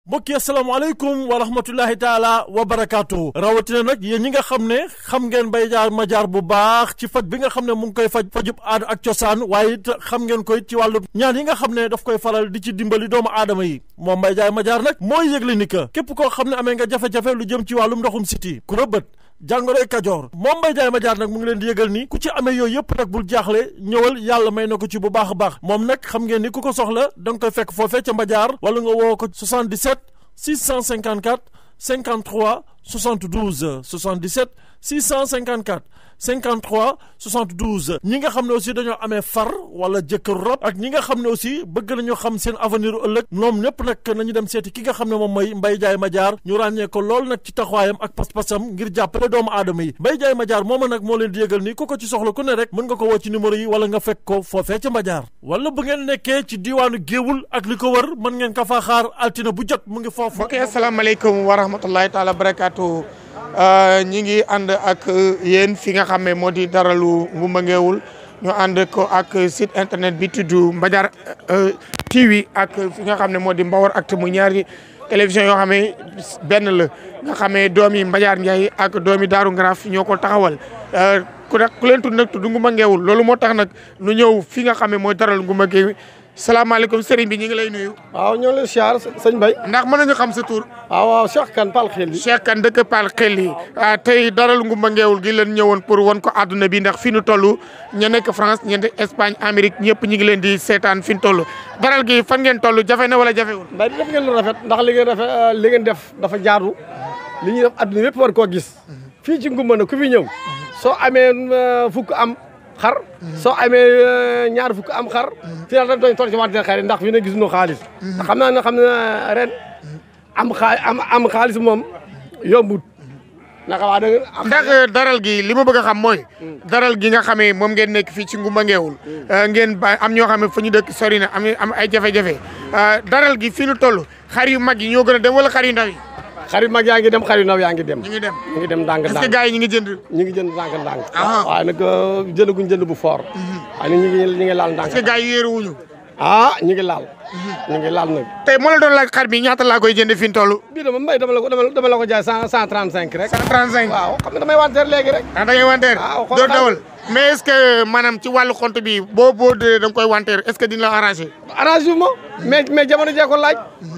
mbokk yi asalaamaaleykum wa rahmatullahi taala wa barakaatu rawatina nag yéen ñi nga xam ne xam ngeen Mbaye Diaye Madiar bu baax ci faj bi nga xam ne mu ngi koy fajub aada ak cosaan waaye it xam ngeen koy ci wàllu ñaan yi nga xam ne daf koy faral di ci dimbali doomu aadama yi moom Mbaye Diaye Madiar nag mooy yëgle ni que képp koo xam ne amee nga jafe-jafe lu jëm ci wàllum ndoxum siti ku rëbët jàngoroy Kajoor moom Mbaye Diaye Madiar nag mu ngi leen di yëgal ni ku ci amee yooyu yëpp nag bul jaaxle ñëwal yàlla may na ko ci bu baax a baax moom nag xam ngeen ni ku ko soxla da nga koy fekk foofee ca Madiar wala nga woo ko 77 654 53 72 77 654 53 72 ñi nga xam ne aussi dañoo amee far wala jëkkëru rab ak ñi nga xam ne aussi bëgg nañu xam seen avenir ëllëg ñoom ñëpp nag nañu dem seeti ki nga xam ne moom mooy Mbaye Diaye Madiar ñu ràññee ko lool nag ci taxawaayam ak pas-pasam ngir jàppale doomu aadama yi Mbaye Diaye Madiar mooma nag moo leen di yëgal ni ku ko ci soxla ku ne rek mën nga ko woo ci numéro yi wala nga fekk ko foofee ca Madiar wala bu ngeen nekkee ci diiwaanu Géewul ak li ko wër mën ngeen ko faa xaar altine bu jot mu ngi foofu. ok asalaamaaleykum wa rahmatullahi taala barakaatu ñi ngi ànd ak yéen fi nga xam ne moo di daralu Ngumba Ngeewul ñu ànd ko ak site internet bi tudd Madiar TV ak fi nga xam ne moo di Mbawar Actu mu ñaari télévision yoo xam ne benn la nga xam ne doomi Madiar Ndiaye ak doomi Daaru Ngaraaf ñoo ko taxawal ku leen tudd nag tudd Ngumba Ngeewul loolu moo tax nag nu ñëw fi nga xam ne mooy daral Ngumba Ngeewul salaamaaleykum sëriñ bi ñu ngi lay nuyu. waaw ñoo lay siyaar sëñ Mbaye. ndax mën nañu xam sa tur. waaw Cheikh Kane Pal Xel yi. Cheikh Kane dëkk Pal Xel yi tey daral Ngumba Ngeewul gi leen ñëwoon pour won ko àdduna bi ndax fi nu toll ña nekk France ña nekk Espagne Amérique ñëpp ñu ngi leen di seetaan fi nu toll daral gi fan ngeen toll jafe na wala jafewul. Mbaye def ngeen lu rafet ndax li ngeen def dafa jaadu li ñuy def àdduna yëpp war koo gis fii ci Ngumba nag ku fi ñëw soo amee fukk am xar soo amee ñaar fukk am xar fi na dañ toll ci wante xar yi ndax fi ne gis nu xaalis xam naa ne ren am xaalis moom yombut naka waa da ndax daral gi li ma bëgg a xam mooy daral gi nga xamee moom ngeen nekk fii ci Ngumba Ngeewul ngeen ba am ñoo xam ne fa ñu dëkk sori na am ay jafe-jafe daral gi fi nu toll xar yu mag yi ñoo gën a dem wala xar yu ndaw yi xar yu mag yaa ngi dem xar yu ndaw yaa ngi dem ñu ngi dem ndànk est-ce que gars yi ñu ngi jënd ñu ngi jënd ndànk waaye nag jëndaguñ jënd bu fort waaye nag ñu ngi laal ndànk est-ce que gars yi yéeruwuñu ñu ngi laal nag tey moo la doon laaj xar bi ñaata laa koy jënd fi mu toll bii dama Mbaye dama la ko jaay 135 rek 135 waaw xam nga damay wanteer léegi rek da ngay wanteer doo dawal mais est-ce que maanaam ci wàllu compte bi boo dee da nga koy wanteer est-ce que dina la arrangé ma mais jamono jee ko laaj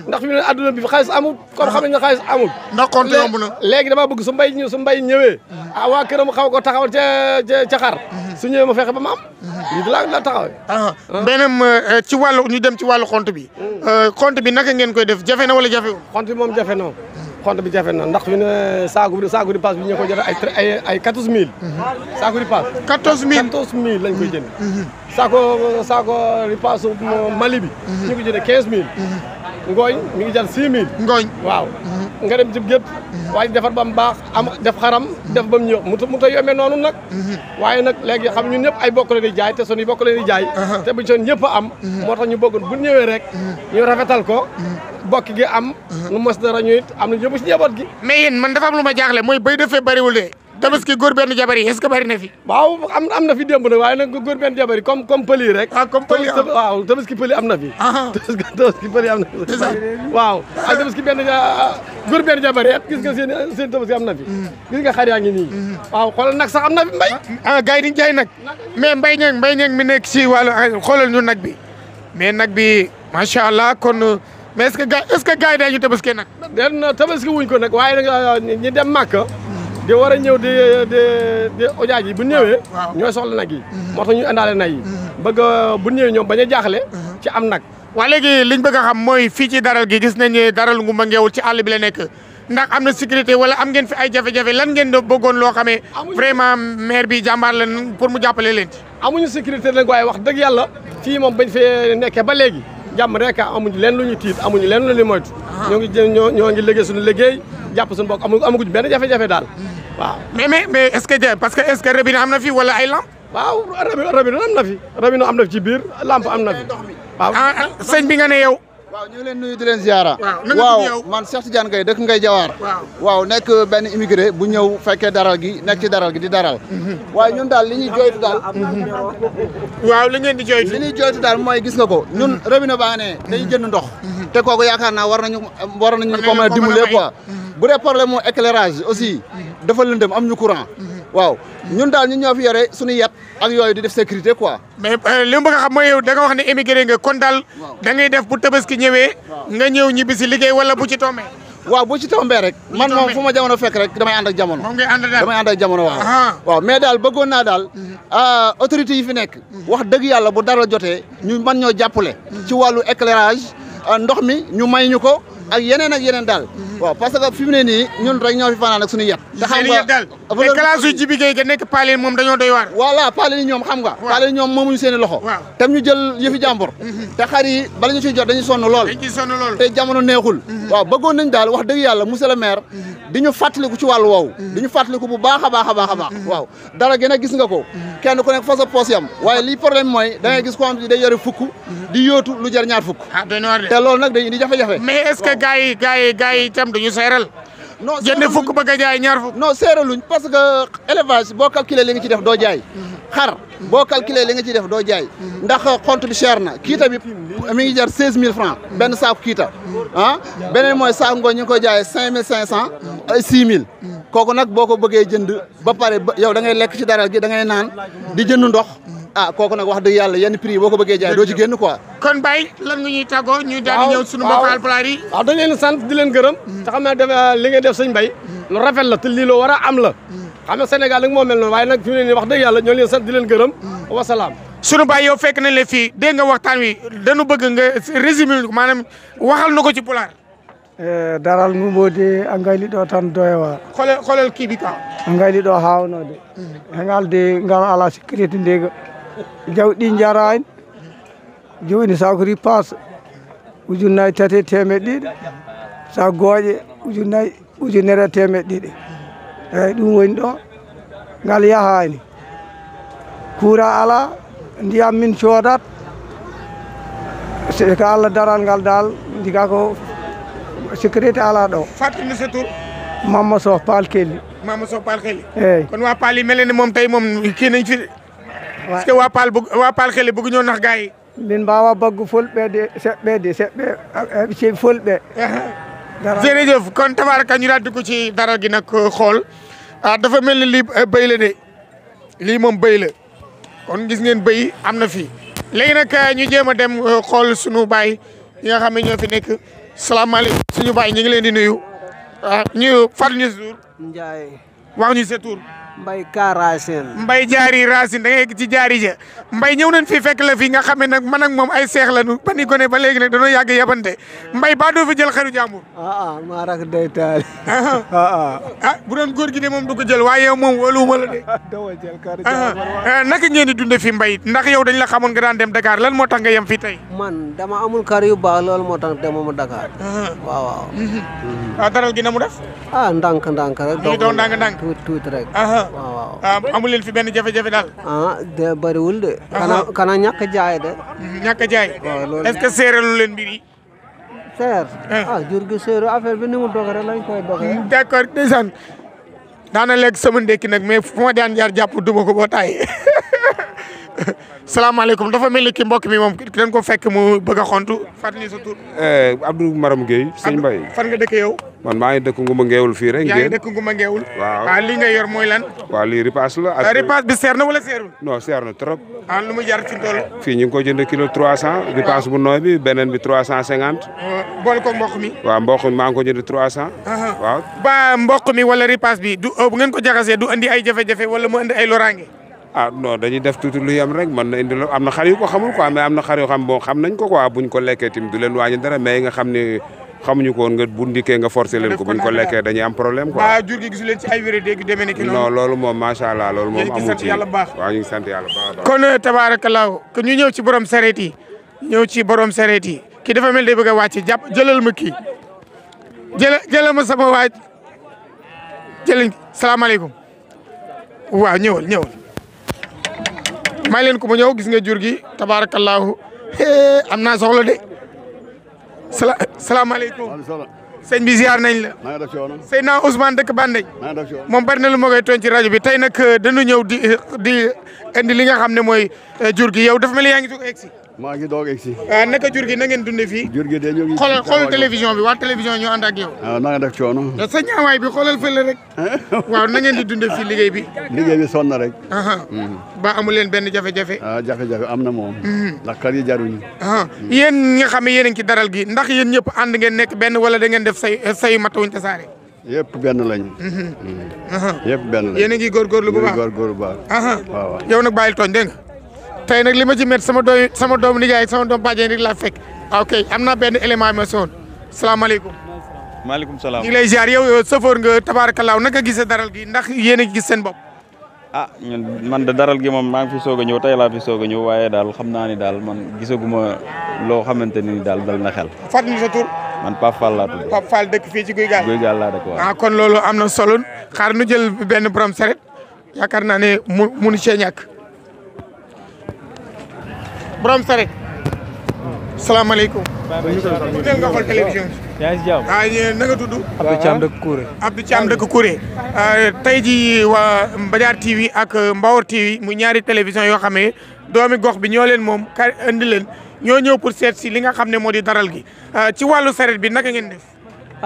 ndax fi mu ne adduna bi xaalis amul comme xam nañ ne xaalis amul ndax compte yomb na léegi dama bëgg su mbay ñëwee waa këram xaw ko taxawal ca xar su ñëwee ma fexe ba ma am lii di la taxawee beneen ci wàllu ñu dem ci wàllu compte bi compte bi naka ngeen koy def jafe na wala jafewul compte bi moom jafe na compte bi jafe na ndax fi ne saaku di pass bi ñu ko jël ay 14000 saaku di pass 14000 lañ koy jënd saako di pass Mali bi ñu ko jëndee 15000 ngooñ mi ngi jar 6000 ngooñ waaw nga dem ci gépp waaye defar ba mu baax def xaram def ba mu ñëw mu ta yombee noonu nag waaye nag léegi xam ñun ñëpp ay bokk leen di jaay te son yi bokk leen di jaay te buñ son ñëpp a am moo tax ñu bëggoon bu ñëwee rek ñu rafetal ko bokk gi am nu mos dara ñu it am na ñëpp ci njaboot gi mais yéen man dafa am lu ma jaaxle mooy bay defee bariwul de tabaski góor benn jabar yi est-ce que bari na fi waaw am na fi démb nag waaye nag góor benn jabar yi comme pël yi rek comme pël yi waaw tabaski pël yi am na fi tabaski pël yi am na fi waaw ak tabaski góor benn jabar yi gis nga seen tabaski am na fi gis nga xar yaa ngi nii waaw xoolal nag sax am na fi mbay gars yi diñ jaay nag mais mbay ñeeng mi nekk si wàllu xoolal ñu nag bi mais nag bi macha allah kon mais est-ce que gars yi daañu tabaski nag den tabaski wuñ ko nag waaye nag ñi dem Màkka di war a ñëw di ojaaj yi bu ñëwee ñooy soxla nag yi moo tax ñu indaale nag yi bëgg bu ñëwee ñoom bañ a jaaxle ci am nag waa léegi liñ bëgg a xam mooy fii ci daral gi gis nañ ne daral Ngumba Ngeewul ci àll bi la nekk ndax am na sécurité wala am ngeen fi ay jafe-jafe lan ngeen do bëggoon loo xamee vraiment maire bi jàmbaar la pour mu jàppale leen ci amuñu sécurité nag waaye wax dëgg yàlla fii moom bañ fee nekkee ba léegi jàmm rek amuñu leen lu ñu tiit amuñu leen lu ñu moytu ñoo ngi liggéey suñu liggéey jàpp suñu bokk amaguñ benn jafe-jafe daal waaw mais est-ce que robinet am na fi wala ay lampe waaw robinet am na fi ci biir lampe am na fi waaw sëñ bi nga ne yow waaw ñu ngi leen nuyu di leen ziara waaw man Cheikh Tidiane Gaye dëkk Ngay Jawaar waaw nekk benn immigré bu ñëw fekkee daral gi nekk ci daral gi di daral waaye ñun daal li ñuy jooytu daal waaw li ngeen di jooytu li ñuy jooytu daal mooy gis nga ko ñun robinet baa ne dañuy jënd ndox te kooku yaakaar naa war nañu ko mën a dimbalee quoi bu dee problème mu éclairage aussi dafa lëndëm am ñu courant waaw ñun daal ñun ñoo fi yore suñu yet ak yooyu di def sécurité quoi. mais li mu bëgg a xam mooy yow da nga wax ne émigré nga kon daal da ngay def bu tabaski ñëwee nga ñëw ñibbi si liggéey wala bu ci tombé. waaw bu ci tombé rek man moom fu ma jamono fekk rek damay ànd ak jamono. moom ngay ànd daal damay ànd ak jamono waaw. waaw mais daal bëggoon naa daal autorités yi fi nekk. wax dëgg yàlla bu dara jotee ñu mën ñoo jàppale. ci wàllu éclairage ndox mi ñu may ñu ko ak yeneen daal. waaw parce que fi mu ne nii ñun rek ñoo fi fanaan ak suñu yet. te xam nga daal te classe yu Jibi Gueye ga nekk Paline moom dañoo doy waar. voilà Paline ñoom xam nga. Paline ñoom moomuñu seen i loxo. tam ñu jël yëfi jàmbur. te xar yi bala ñu ciy jot dañuy sonn lool. te jamono neexul. waaw bëggoon nañ daal wax dëgg yàlla monsieur le maire. di ñu fàttaliku ci wàllu woowu. di ñu fàttaliku bu baax a baax a baax a baax. waaw dara gën a gis nga ko. kenn ku nekk fa sa poos yam waaye lii problème mooy da ngay gis ko xam ne day yore fukk di yóotu lu jar ñaar fukk. te loolu nag day indi jafe-jafe. mais est-ce que gars yi itam dañu seeral. non jënd fukk bëgg a jaay ñaar fukk. non seeraluñ parce que élevage boo calculé li nga ci def doo jaay. xar boo calculé li nga ci def doo jaay. ndax xont bi cher na kiita bi mi ngi jar 16000 francs benn saako kiita beneen mooy saako ngooñ ñu ngi koy jaayee 5500 ay 6000. kooku nag boo ko bëggee jënd ba pare yow da ngay lekk ci daral gi da ngay naan di jënd ndox kooku nag wax dëgg yàlla yenn prix boo ko bëggee jaay doo ci génn quoi. kon Baye lan nga ñuy tàggoo ñu daal di ñëw suñu mbokk Haalpulaar yi. waaw dañ leen sant di leen gërëm. te xam naa li ngeen def sëñ Mbaye lu rafet la te lii loo war a am la. xam nga Sénégal nag moo mel noonu waaye nag fi mu ne nii wax dëgg yàlla ñoo leen sant di leen gërëm wasalaam. sunu Baye yow fekk nañ la fii dégg nga waxtaan wi dañu bëgg nga résumé maanaam waxal na ko ci pulaar. daral ngumboode a ngayliɗo tan doyewa xoolal kii bi ka a ngayliɗo hawnode ngalde ngal ala sécurité ndega jawɗi jarani joni sako ripas ujunnayi tati temeɗɗe ɗiɗi sa gooƴe ujunere temeɗɗe ɗiɗi eyyi ɗum woni ɗo ngal yahani courant ala ndiyam min coodat ko Allah daral ngal dal diga ko sécurité ala ɗo fàttali sa tur Mama Sow Paal Kelli eyyi kon waa Paal yi mel ne moom tey moom kii nañ fi parce que waa Paal Kelli bëgg ñoo nax gars yi min mbawa baggu fulɓe seɓɓe fulɓe jërëjëf kon tabaraka ñu daal dugg ci daral gi nag xool dafa mel ni lii béy la de lii moom béy la kon gis ngeen béy am na fii léegi nag ñu jéem a dem xool sunu baay yi nga xam ne ñoo fi nekk salaamaaleykum suñu baay ñu ngi leen di nuyu ñu fàttali ñu sa tur Ndiaye wax ñu sa tur Mbaye Ka Racine Mbaye jaari Racine da ngay ci jaari ja Mbaye ñëw nañ fi fekk la fi nga xam ne nag man ak moom ay seex la nu ba ni gone ba léegi nag dañoo yàgg yabante Mbaye ba doo fi jël xaru jàmbur maa rak day taali bu doon góor gi de moom du ko jël waaye yow moom wóoluwuma la de dama jël xaru jàmbur naka ngeen di dunde fi Mbaye ndax yow dañ la xamoon nga daan dem Dakar lan moo tax nga yem fii tey man dama amul kar yu baax loolu moo tax demuma Dakar waaw daral gi na mu def ndànk rek ñu doon ndànk tuuti rek waaw amul leen fi benn jafe-jafe daal de bëriwul de kana ñàkk jaay de ñàkk jaay est-ce que séeralu leen mbir yi seer jur gi séeru affaire bi ni mu doge rek lañ koy doge d'accord ndeysaan daana lekk sama ndekki nag mais fu ma daan jaar jàpp duma ko boo taay salaamaaleykum dafa mel ni ki mbokk mi moom dañ ko fekk mu bëgg a xontu fàttali sa tur Abdou Maram Gueye sëñ Mbaye fan nga dëkk yow man maa ngi dëkk Ngumba Ngeewul fii rek yaa ngi dëkk Ngumba Ngeewul waaw li nga yor mooy lan waaw lii ripaas la ak ripaas bi seer na wala seerul non seer na trop lu mu jar ci tool fii ñu ngi ko jënd kilo 300 ripaas bu nooy bi beneen bi 350 boole ko mboq mi waaw mboq mi maa ngi ko jënd 300 waaw ba mboq mi wala ripaas bi du bu ngeen ko jaxasee du andi ay jafe-jafe wala mu andi ay loraange non dañuy def tuuti lu yem rek mën na indi am na xar yu ko xamul quoi mais am na xar yoo xam bon xam nañ ko quoi buñ ko lekkee tamit du leen wàññi dara mais nga xam ne xamuñu ko woon nga bu ndikkee nga forcé leen ko buñ ko lekkee dañuy am problème quoi waaw jur gi gisu leen ci ay wéré dégg demee ni ki non loolu moom macha allah loolu moom amul ci baax waaw ñu ngi sant yàlla baax kon tabaarakallaahu ko ñu ñëw ci borom sareet yi kii dafa mel day bëgg a wàcc jàpp jëlal ma kii jëlal ma sama waaj jëlal salaamaaleykum waaw ñëwal may leen ko ma ñëw gis nga jur gi tabaarakallaahu am naa soxla de salaamaaleykum sëñ bi ziar nañ la Seydina Ousmane dëkk Bandeñ moom bari na lu ma koy tooñ ci rajo bi tey nag dañu ñëw di indi li nga xam ne mooy jur gi yow dafa mel ni yaa ngi soog a egsi maa ngi doog egg si. naka jur gi na ngeen dundee fii. jur gi de ñu ngi. xoolal télévision bi waa télévision ñoo ànd ak yow. waaw na nga def coono. sa ñaawaay bi xoolal fële rek. waaw na ngeen di dundee fii liggéey bi. liggéey bi sonn rek. ba amu leen benn jafe-jafe. jafe-jafe am na moom. ndax kër yi jaruñu. yéen nga xam ne yéen a ngi ci daral gi ndax yéen ñëpp ànd ngeen nekk benn wala da ngeen def sayu matawuñ tasaare. yëpp benn lañu. yëpp benn lañu. yéen a ngi góorgóorlu bu baax góorgóorlu bu baax. waaw yow nag bàyyil tooñ dégg nga tey nag li ma ci met sama doom nijaay sama doom bàjjen rek laa fekk ok am naa benn élément ma soon salaamaaleykum. maaleykum salaam. ñu ngi lay ziar yow sëfoor nga tabaarakallaaw naka gisee daral gi ndax yéen a gis seen bopp. ñun man de daral gi moom maa ngi fi soog a ñëw tey laa fi soog a ñëw waaye daal xam naa ni daal man gisaguma loo xamante ni daal dal na xel. fàttali sa tur. man Pape Fall laa tudd. Pape Fall dëkk fii ci Guy Gaal. Guy Gaal laa dëkk waaw. kon loolu am na solo xaar nu jël benn borom saret yaakaar naa ne munu cee ñàkk borom saret salaamaaleykum. bu teel nga xool télévision bi. yaa ngi si jàmm. na nga tudd. Abdou Thiam dëkk Kouré. Abdou Thiam dëkk Kouré. tey jii waa Mbadiar TV ak Mbawar TV mu ñaari télévision yoo xam ne doomi gox bi ñoo leen moom ka indi leen ñoo ñëw pour seet si li nga xam ne moo di daral gi ci wàllu saret bi naka ngeen def.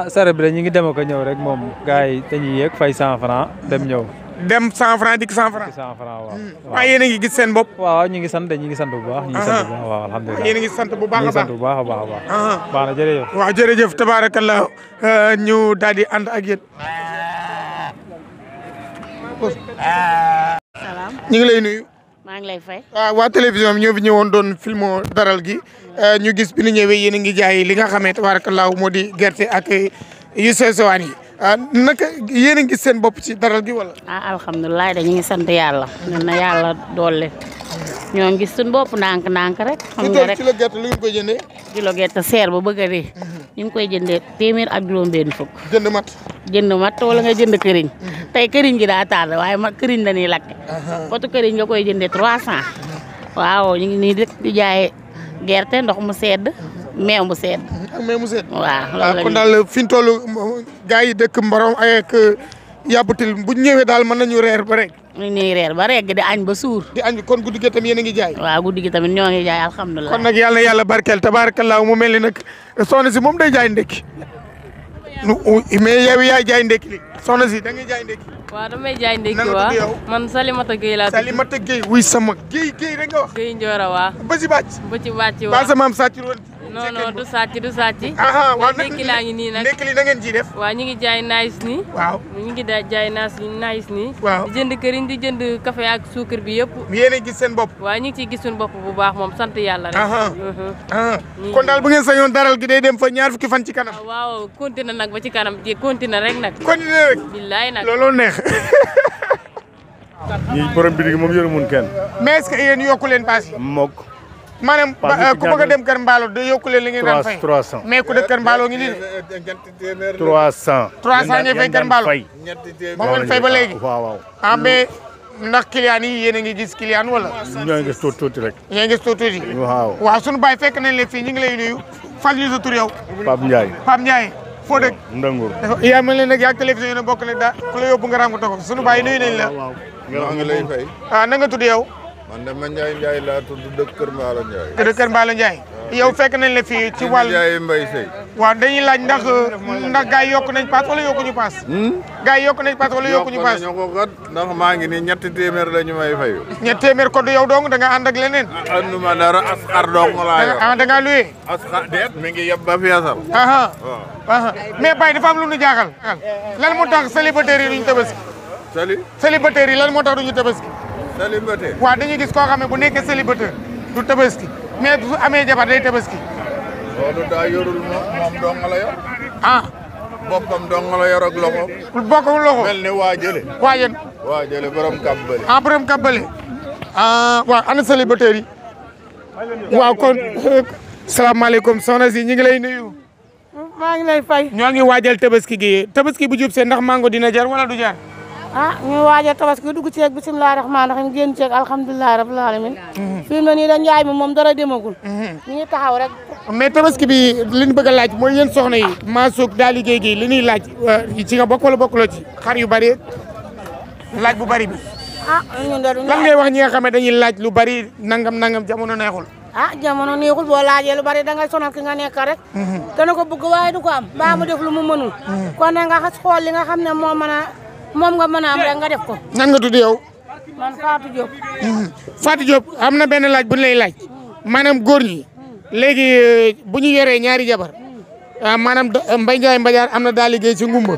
saret bi de ñu ngi dem ak a ñëw rek moom gars yi dañuy yéeg fay 100 francs dem ñëw. dem 100 francs dikk 100 francs. 100 francs waaw. waaye yéen a ngi gis seen bopp. waaw ñu ngi sant bu baax. ñu ngi sant bu baax waaw alhamdulilah. yéen a ngi sant bu baax a baax bu baax a baax a baax. baax na jërëjëf. waaw jërëjëf tabaarakallah ñu daal di ànd ak yéen. salaam. ñu ngi lay nuyu. maa ngi lay fay. waa télévision bi ñoo fi ñëwoon doon filmo daral gi ñu gis bi ñu ñëwee yéen a ngi jaay li nga xamee tabaarakallah moo di gerte ak yu seesewaan yi. naka yéen a ngi seen bopp ci daral gi wala. alhamdulilah dañu ngi sant yàlla. ñun na yàlla doole. ñoo ngi gis suñu bopp ndànk rek. xam nga rek kilo gerte lu ñu koy jëndee. kilo gerte seer ba bëgg a dee. ñu ngi koy jëndee téeméer ak juróom-benn fukk. jënd mat. jënd mat wala nga jënd këriñ. tey këriñ gi daa tardé waaye këriñ dañuy lakk. potu këriñ nga koy jëndee 300. waaw ñu ngi nii di jaay gerte ndox mu sedd. meew mu sedd. ak meew mu sedd. waaw loolu la kon daal fi ñu toll gars yi dëkk Mbarom ak Yabutil bu ñu ñëwee daal mën nañu reer ba rek. ñu ñuy reer ba rek di añ ba suur. di añ kon guddi gi tamit yéen a ngi jaay. waaw guddi gi tamit ñoo ngi jaay alhamdulilah. kon nag yàlla na yàlla barkeel tabaarakallaa mu mel ni nag soxna si moom day jaay ndekki. mais yow yaay jaay ndekki li soxna si da ngay jaay ndekki. waaw damay jaay ndekki waa man Salimata Gueye laa tudd. Salimata Gueye wuy sama Gueye rek nga wax. Gueye Ndiora waa. ba ci bàcc. ba ci bàcc waa ba sa maam sàcc woon. non du sàcc du sàcc. waaw ndekki laa ngi nii nag. ndekki li da ngeen ciy def. waaw ñu ngi jaay naaj nii. waaw ñu ngi jaay naaj nii. waaw di jënd këriñ di jënd café ak suukar bi yëpp. yéen a gis seen bopp. waaw ñu ngi ciy gis suñu bopp bu baax moom sant yàlla rek. kon daal bu ngeen sañoon daral gi day dem fa ñaar fukki fan ci kanam. waaw continué nag ba ci kanam di continué rek nag. continué rek. billaay nag looloo neex. ñii borom bi moom yërëmun kenn. mais est-ce que yéen yokku leen paas yi. mokk. maanaam ku bëgg a dem Kër Mballo de yokku leen li ngeen daan fay. 300 mais ku dëkk Kër Mballo ngi nii. 300. 300 ngay fay Kër Mballo. moom ngeen fay ba léegi. waaw. mais ndax client yi yéen a ngi gis client wala. ñoo ngi gis tuuti rek. ñoo ngi gis tuuti. waaw. waaw sunu baay fekk nañ leen fii ñu ngi lay nuyu. fan ñu sa tur yow. Pape Ndiaye. Pape Ndiaye foo dëkk. Ndangour. yaa mel ne nag yaa télévision yi ne bokk nag daa ku la yóbbu nga rangu toog sunu baay nuyu nañ la. maa ngi lay fay. na nga tudd yow. man de ma Ndiaye laa tudd dëkk Kër Mballo Ndiaye. dëkk Kër Mballo Ndiaye. yow fekk nañ la fii ci wàllu Ndiaye Mbaye Seye. waaw dañuy laaj ndax gars yi yokk nañ paas wala yokkuñu paas. gars yi yokk nañ paas wala yokkuñu paas. yokk nañu ko kat ndax maa ngi nii ñetti téeméer la ñu may fayu. ñetti téeméer ko du yow dong da nga ànd ak leneen. anduma dara asxar dong laa yor. da ngaa luye. asxar déet mi ngi yeb ba feesal. mais Baye dafa am lu ñu jaaxal. lan moo tax célibataire yi duñu tabaski. célibataire yi lan moo tax duñu tabaski. célibataire. waaw dañuy gis koo xam ne bu nekkee célibataire du tabaski mais su amee jabar day tabaski. loolu daa yorul moom dong la yor. boppam dong la yor ak loxo. boppam loxo. mel ni waa jële. waa jën. waa jële borom kàbbale. borom kàbbale. waaw ana célibataire yi. waaw kon salaamaaleykum soxna si ñu ngi lay nuyu. maa ngi lay fay. ñoo ngi waajal tabaski gi tabaski bu jub see ndax mango dina jar wala du jar. ñu waajal tabaski dugg ceeg bisimilah rahmaani rahiim génn ceeg alhamdulilah rabbil alamin. fii mu ne nii da njaay mi moom dara demagul. ñu ngi taxaw rek. mais tabaski bi li ñu bëgg a laaj mooy yéen soxna yi Mansour daal liggéey gi li ñuy laaj ci nga bokk wala bokkuloo ci xar yu bari laaj bu bari bi. ñun de lan ngay wax ñi nga xam ne dañuy laaj lu bari nangam jamono neexul. ah jamono neexul boo laajee lu bari dangay sonal ki nga nekk rek. dana ko bëgg waaye du ko am mbaa mu def lu mu mënul. kon nag nga xool li nga xam ne moom nga mën a am rek nga def ko. nan nga tudd yow. man Fatou Diop. Fatou Diop am na benn laaj bu ñu lay laaj maanaam góor ñi léegi bu ñu yoree ñaari jabar maanaam Mbaye Ndiaye Mbadiar am na daal liggéey si ngumba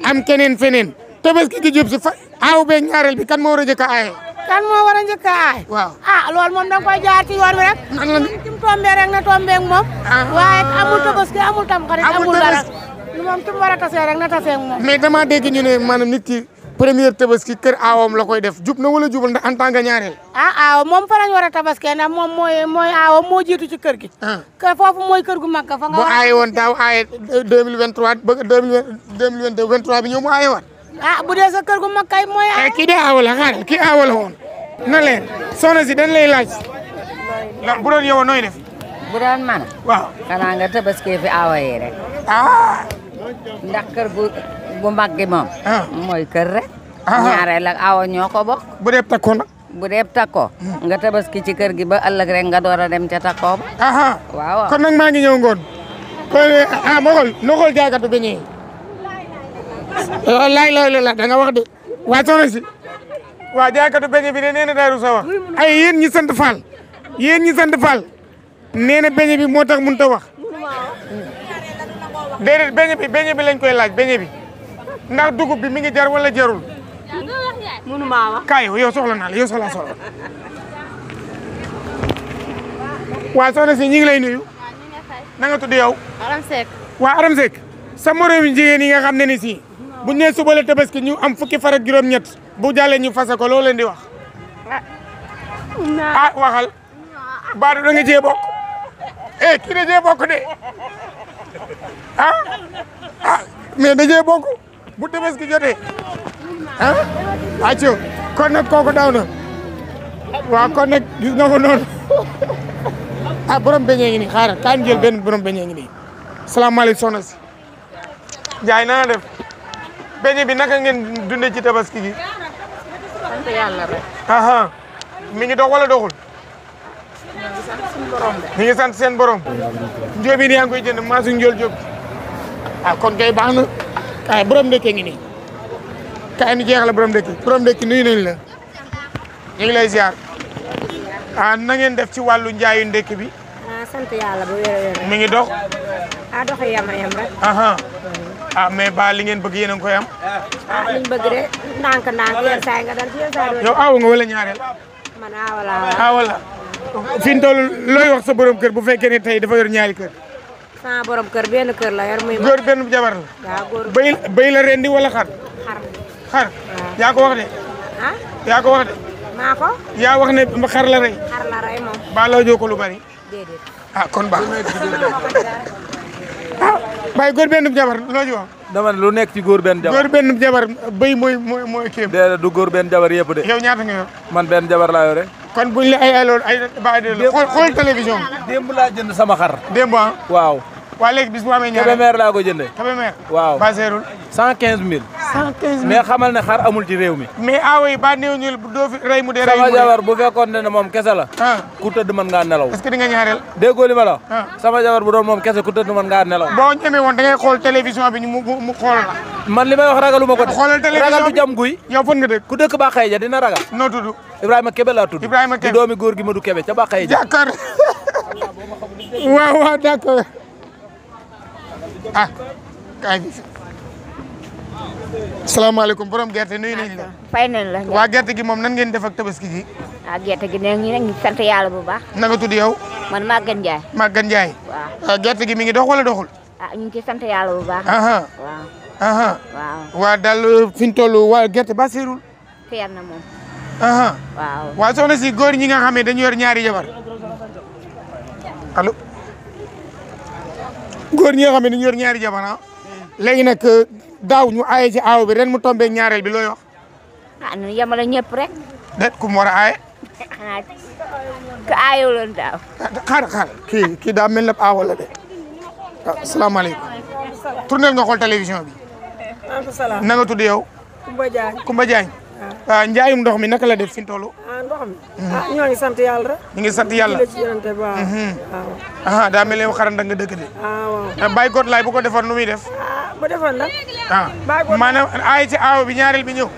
am keneen feneen tabaski gi jub si fa aaw beeg ñaareel bi kan moo war a njëkk a aaye. kan moo war a njëkk a aay. waaw loolu moom danga koy jaar ci yoon wi rek. nan la kim tombee rek na tombee ak moom. waaye amul tabaski amul tam xarit amul dara. moom kim war a tasee rek na tasee ak moom. mais dama dégg ñu ne maanaam nit ki première tabaski kër aawam la koy def jub na wala jubal ndax en tant que ñaareel. aaw moom fa lañ war a tabaskee ndax moom mooy aawam moo jiitu ci kër gi. kër foofu mooy kër gu mag fa nga. bu aaye woon daaw aaye 2023 ba 2022 23 bi ñëw mu aaye waat. bu dee sa kër gu mag kay mooy. kii de aaw la xaaral kii aaw la woon. na leen soxna si dañ lay laaj. bu doon yow nooy def. bu doon man. waaw xanaa nga tabaskee fi aawa yi rek. ndax kër gu mag gi moom. mooy kër rek. ñaareel ak aawa ñoo ko bokk. bu dee takkoo nag. bu dee takkoo. nga tabaski ci kër gi ba ëllëg rek nga door a dem ca takkoo ba. waaw kon nag maa ngi ñëw ngoon. ma xool jaaykatu beñe yi. laay da nga wax de. waa soxna si. waa jaaykatu beñe bi de nee na Daaru Sawa ay yéen ñi sant Fall nee na beñe bi moo tax mënut a wax déedéet beñe bi lañ koy laaj beñe bi ndax dugub bi mi ngi jar wala jarul. mënu maa wax. kaay yow soxla naa la yow soxla. waa soxna si ñu ngi lay nuyu. na nga tudd yow. Aram Seck. waa Aram Seck sa moroom jigéen yi nga xam ne ni si bu ñu nee suba la tabaski ñu am fukki far ak juróom-ñett bu jàllee ñu fase ko loo leen di wax. waxal. baadu da nga cee bokk. kii da cee bokk de. mais da cee bokk bu tabaski jotee. accio kon nag kooku daw na. waaw kon nag gis nga ko noonu. borom beñee ngi nii xaaral kaa ñu jël benn borom beñee ngi nii. salaamaaleykum soxna si. Ndiaye na def. beñe bi naka ngeen dundee ci tabaski gi. sant yàlla rek. mi ngi dox wala doxul. mi ngi sant seen borom. njóobi ni yaa ngi koy jënd maasu njool jóob. kon kay baax na. kaay borom ndékkee ngi nii. kaay ni jeexal borom ndékki nuyu nañ la. ñu ngi lay ziar. na ngeen def ci wàllu njaayu ndékki bi. sant yàlla bu wér mi ngi dox. dox yama yam rek. mais ba li ngeen bëgg yéen a ngi koy am. liñ bëgg de ndànk yenn saa yi nga dal ci yenn saa yi. yow aawa nga wala ñaareel. man aawa laa wala. fi mu toll looy wax sa borom kër bu fekkee ne tey dafa yor ñaari kër. sama borom kër benn kër la yor muy. góor benn jabar la. waaw góor béy la rendi wala xar. xar yaa ko wax de. yaa ko wax de. maa ko. yaa wax ne xar la rey. xar la rey moom. ba loo joo ko lu bari. déedéet. kon baax waaye góor benn jabar loo ci wax. dama ne lu nekk ci góor benn jabar. góor benn jabar béy mooy kéem. déedéet du góor benn jabar yëpp de. yow ñaata nga yor. man benn jabar laa yore. kon buñ la ay loolu ay bàyyi de la xool télévision bi. démb laa jënd sama xar. démb waaw. waa léegi bis bu amee ñaar Kébémer laa ko jëndee. Kébémer. waaw ba seerul. 115 000. 115 000 mais xamal ne xar amul ci réew mi. mais aawa yi ba néew ñu doo fi rey mu dee. rey mu sama jabar bu fekkoon ne moom kese la. ku tëdd mën ngaa nelaw. est-ce que di nga ñaareel. déggoo li ma la. sama jabar bu doon moom kese ku tëdd mën ngaa nelaw. boo ñemee woon da ngay xool télévision bi mu xool la. man li may wax ragaluma ko de. xoolal télévision ragal du jam guy. yow fan nga dëkk. ku dëkk Bakhaye ja dina ragal. noo tudd. Ibrahima Kébé laa tudd. Ibrahima Kébé di doomi góor gi Madou Kébé ca Bakhaye ja. d'accord waaw d'accord. kaay bi salaamaaleykum borom gerte nuyu nañ la. fay nañ la. waa gerte gi moom nan ngeen def ak tabaski gi. gerte gi ne ñu ngi sant yàlla bu baax. na nga tudd yow. man Maguette Ndiaye. Maguette Ndiaye. waaw gerte gi mi ngi dox wala doxul. ñu ngi ciy sant yàlla bu baax. waaw. waaw. waa daal fi ñu toll waa gerte ba seerul. feer na moom. waaw. waa soxna si góor ñi nga xam ne dañu yor ñaari jabar allo. góor ñi nga xam ne dañu yor ñaari jabar léegi nag daaw ñu aaye ci aaw bi ren mu tombé ñaareel bi looy wax. ñu yemale ñëpp rek. déet ku mu war a aaye. xanaa ku aayewuloon daaw. xaar kii daa mel ne aaw la de. waaw salaamaaleykum. tournel nga xool télévision bi. na nga tudd yow. Kumba Diagne. Kumba Diagne. njaayum ndox mi naka la def fi mu toll. ndox mi. ñoo ngi sant yàlla rek. ñu ngi sant yàlla. daa mel ne xaranda nga dëkk de. waaw. Baye Got laay bu ko defoon nu muy def. bu defoon nag. Baye Got maanaam aay ci aaw bi ñaareel bi ñëw.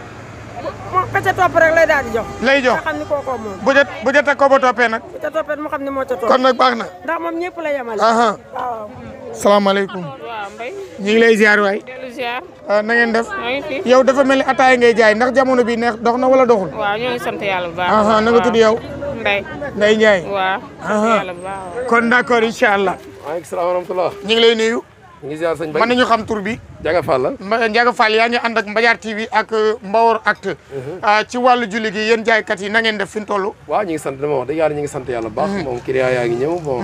moom ka ca topp rek lay daal di jox. lay jox nga xam ni kookoo moom. bu jot a ko ba toppee nag. bu ca toppee mu xam ni moo ca topp. kon nag baax na. ndax moom ñëpp la yemale. waaw. salaamaaleykum. waaw Mbaye. ñu ngi lay ziar waay. dellu ziar. na ngeen def. maa ngi fi. yow dafa mel ni ataaya ngay jaay ndax jamono bi neex dox na wala doxul. waaw ñoo ngi sant yàlla bu baax. na nga tudd yow. Ndeye. Ndeye Ndiaye. waaw. sant yàlla bu baax. kon d'accord incha allah. waaleykum salaam wa rahmatulah. ñu ngi lay nuyu. ñu ngi ziar sëñ Bay. mën nañu xam tur bi. Ndiaga Fall la. Ndiaga Fall yaa ngi ànd ak Mbadiar TV ak Mbawar Actu. ci wàllu julli gi yéen jaaykat yi na ngeen def fi mu toll. waaw ñu ngi sant dama wax dëgg yàlla ñu ngi sant yàlla bu baax. moom client yaa ngi ñëw bon.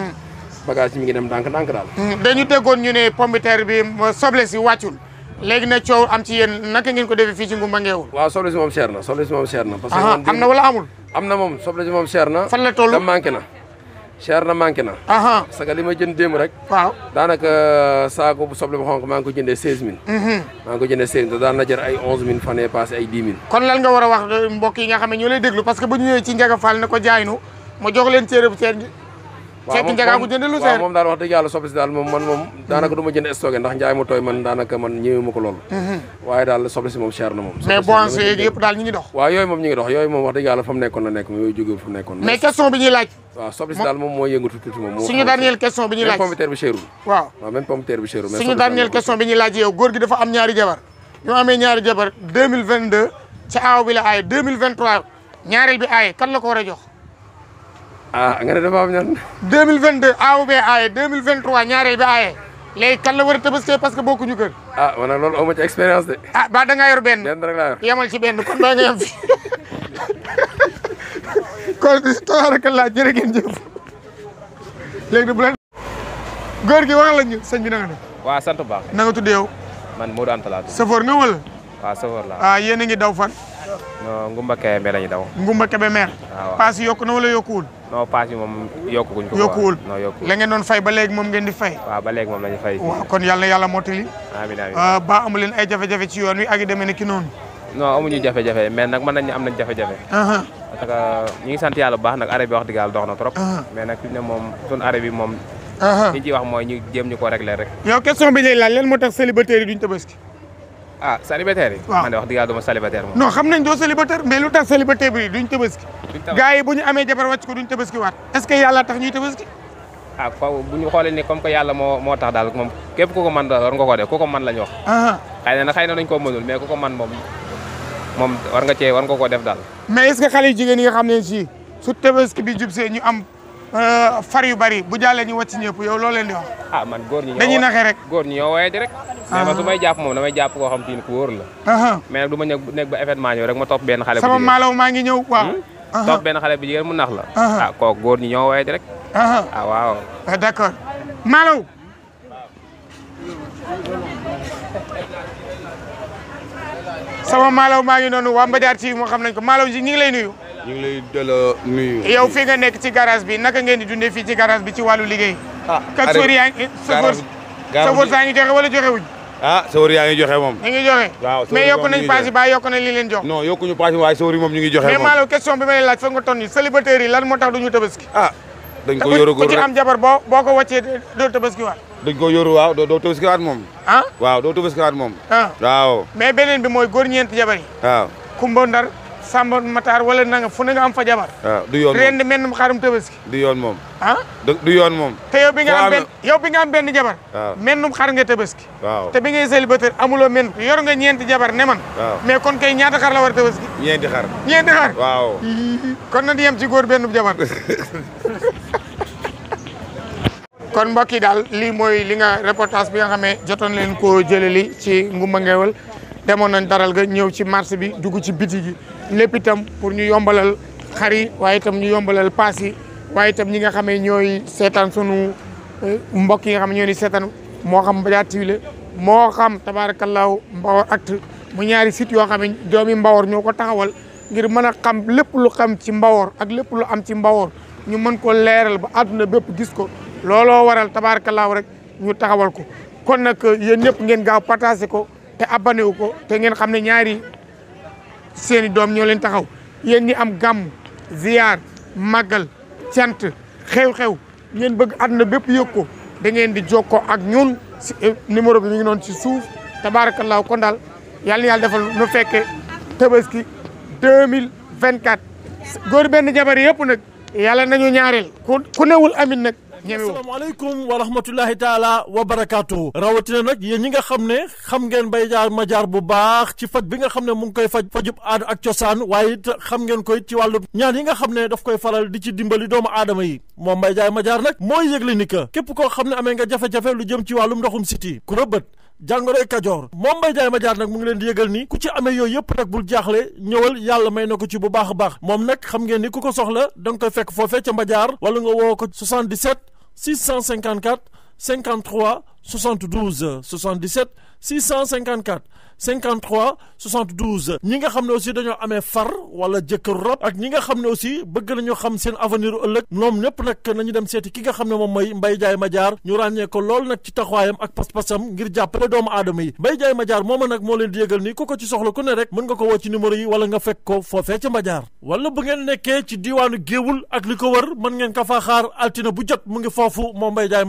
bagage mi ngi dem ndànk-ndànk daal. dañu déggoon ñu ne pomme de terre bi soble si wàccul léegi nag coow am ci yéen naka ngeen ko defee fii ci Ngoumba Ngeewul. waaw soble si moom cher na soble si moom cher na. parce que am na wala amul. am na moom soble si moom cher na. fan la toll te manqué na. cher na manqué na. parce que li ma jënd démb rek. waaw daanaka saako bu soble bu xonk maa ngi ko jëndee 16000. maa ngi ko jëndee 16000 te daan na jar ay 11000 fan yii passé ay 10000. kon lan nga war a wax mbokk yi nga xam ne ñoo lay déglu parce que bu ñu ñëwee ci Ndiaga Fall ne ko jaay nu ma jox leen téere bu seet fekk Ndiaga bu jënd lu seer. waaw moom daal wax dëgg yàlla soble si daal moom man moom daanaka du ma jënd stocké ndax njaay mu tooy man daanaka man ñëwee ma ko loolu. waaye daal soble si moom cher na moom. mais bon yëpp daal ñu ngi dox. waaw yooyu moom ñu ngi dox yooyu moom wax dëgg yàlla fa mu nekkoon la nekk yooyu jóge fu mu nekkoon. mais question bi ñuy laaj. waaw soble si daal moom moo yëngatu tuuti moom. suñu dernière question bi ñuy laaj même pomme de terre bi cherul. waaw même pomme de terre bi cherul. suñu dernière question bi ñuy laaj yow góor gi dafa am ñaari jabar ñu amee ñaari jabar 2022 ci aaw bi la aaye 2023 ñaareel bi aaye kan la ko war a jox. nga ne dafa am ñan. 2022 aaw bee aaye 2023 ñaareel bi aaye léegi kan la war a tabaskee parce que bokkuñu kër. man nag loolu aw ma ci expérience de. ba da ngaa yor benn. benn rek laa yor. yemal ci benn kon ba nga yem fi kon tabarakallah jërë ngeen jëf léegi bu leen. góor gi wax la ñu sëñ bi na nga def. waaw sant baax. na nga tudd yow. man Modou Anta laa tudd. safoor nga wala. waaw safoor laa. yéen a ngi daw fan. non Ngoumba Kébé la ñu daw. Ngoumba Kébé meer. waaw paas yi yokku na wala yokkuwul. non paas yi moom yokkuwuñ ko. yokkuwul non yokkuwul. la ngeen doon fay ba léegi moom ngeen di fay. waaw ba léegi moom la ñu fay. waaw kon yàlla yàlla mottali. amiin amiin. ba amu leen ay jafe-jafe ci yoon wi ak yu demee ne ki noonu. non amuñu jafe-jafe mais nag mën nañu am nañ jafe-jafe. parce que ñu ngi sant yàlla bu baax nag arrêt bi wax dëgg yàlla dox na trop. mais nag fi mu ne moom suñu arrêt bi moom. li ñu ciy wax mooy ñu jéem ñu ko régler rek. yow question bi ñuy laaj lan moo tax célibataire yi duñ tabaski. célibataire yi. waaw man de wax dëgg yàlla duma célibataire moom. non xam nañ doo célibataire mais lu tax célibataire bi duñ tabaski. gars yi bu ñu amee jabar wàcc ko duñ tabaski waat est-ce que yàlla tax ñuy tabaski. faw bu ñu xoolee ni comme que yàlla moo tax daal moom képp ku ko mën war nga ko def ku ko mën la ñu wax. xëy na dañ koo mënul mais ku ko mën moom war nga ko def daal. mais est-ce que xale yu jigéen yi nga xam ne si su tabaski bi jub see ñu am far yu bari bu jàllee ñu wàcc ñëpp yow loo leen di wax. man góor ñi dañuy naxee rek. góor ñi ñoo woyee di rek. mais man su may jàpp moom damay jàpp koo xam te ni ku wóor la. mais nag du ma nekk ba événement ñëw rek ma topp benn xale bu jigéen. sama maalaw maa ngi ñëw waaw. topp benn xale bu jigéen mu nax la. kooku góor ñi ñoo woyee di rek. waaw. d'accord maalaw. sama maalaw maa ngi noonu waa Mbadiar TV moo xam nañ ko maalaw ji ñu ngi lay nuyu. ñu ngi lay delloo nuyu. yow fii nga nekk ci garage bi naka ngeen di dundee fii ci garage bi ci wàllu liggéey. safar yaa ngi safar saa ngi joxe wala joxe wuñ. safar yaa ngi joxe moom. ñu ngi joxe. waaw mais yokku nañ paas yi ba yokku nañ li leen jox. non yokkuñu paas yi waaye safar yi moom ñu ngi joxe moom. mais maalaw question bi may laaj fa nga ton yi célibataire yi lan moo tax duñu tabaski. dañ ko yoru ku ci am jabar boo ko wàccee doo tabaski waat. dañ ko yoru waaw doo tabaski waat moom. waaw doo tabaski waat moom. waaw. mais beneen bi mooy góor ñeenti jabar yi. waaw. Kumba Ndar Samba Matar wala nanga fu ne nga am fa jabar. waaw du yoon moom ren di mel xarum tabaski. du yoon moom. du yoon moom. te yow bi nga am benn jabar. waaw mennum xar nga tabaski. waaw te bi ngay célibataire amuloo men yor nga ñeenti jabar ne man. waaw mais kon kay ñaata xar la war a tabaski. ñeenti xar. ñeenti xar. waaw. kon na di yem ci góor benn jabar. kon mbokk yi daal lii mooy li nga reportage bi nga xamee jotoon leen koo jëleli ci Ngoumba Ngeewal demoon nañ daral ga ñëw ci marché bi dugg ci biti gi lépp itam pour ñu yombalal xar yi waaye itam ñu yombalal paas yi waaye itam ñi nga xamee ñooy seetaan sunu mbokk yi nga xam ne ñoo ni seetaan moo xam Mbadiar TV la moo xam tabaarakallaahu Mbawar Actu mu ñaari site yoo xam ne doomi Mbawar ñoo ko taxawal ngir mën a xam lépp lu xam ci Mbawar ak lépp lu am ci Mbawar ñu mën ko leeral ba àdduna bépp gis ko looloo waral tabaarakallaahu rek ñu taxawal ko kon nag yéen ñëpp ngeen gaaw partagé ko te abonné wu ko te ngeen xam ne ñaari seen i doom ñoo leen taxaw yéen ñi am gàmm ziar màggal cant xew-xew ngeen bëgg àdduna bépp yëg ko da ngeen di jokkoo ak ñun si numéro bi mi ngi noonu ci suuf tabaarakallaahu kon daal yàlla na yàlla defal nu fekke tabaski 2024 góor benn jabar yëpp nag yàlla nañu ñaareel ku newul amin nag asalaamaaleykum wa rahmatullahi taala wa barakaatu rawatina nag yéen ñi nga xam ne xam ngeen Mbaye Diar Madiar bu baax ci faj bi nga xam ne mu ngi koy fajub aada ak cosaan waaye it xam ngeen koy ci wàllu ñaan yi nga xam ne daf koy faral di ci dimbali doomu aadama yi moom Mbaye Diar Madiar nag mooy yëgle ni que képp koo xam ne amee nga jafe-jafe lu jëm ci wàllum ndoxum siti ku rëbët jàngoroy kajoor moom Mbaye Diar Madiar nag mu ngi leen di yëgal ni ku ci amee yooyu yëpp nag bul jaaxle ñëwal yàlla may na ko ci bu baax a baax moom nag xam ngeen ni ku ko soxla da nga koy fekk foofee ca Madiar wala nga woo ko 77 654 53 72 77 654 53 72 ñi nga xam ne aussi dañoo amee far wala jëkkëru rab ak ñi nga xam ne aussi bëgg nañoo xam seen avenir ëllëg ñoom ñëpp nag nañu dem seeti ki nga xam ne moom mooy Mbaye Diar Madiar ñu ràññee ko lool nag ci taxawaayam ak pas-pasam ngir jàppale doomu aadama yi Mbaye Diar Madiar mooma nag moo leen di yëgal ni ku ko ci soxla ku ne rek mën nga ko woo ci numéro yi wala nga fekk ko foofee ca Madiar wala bu ngeen nekkee ci diiwaanu Géewul ak li ko wër mën ngeen ko faa xaar altine bu jot mu ngi foofu moom Mbaye Diar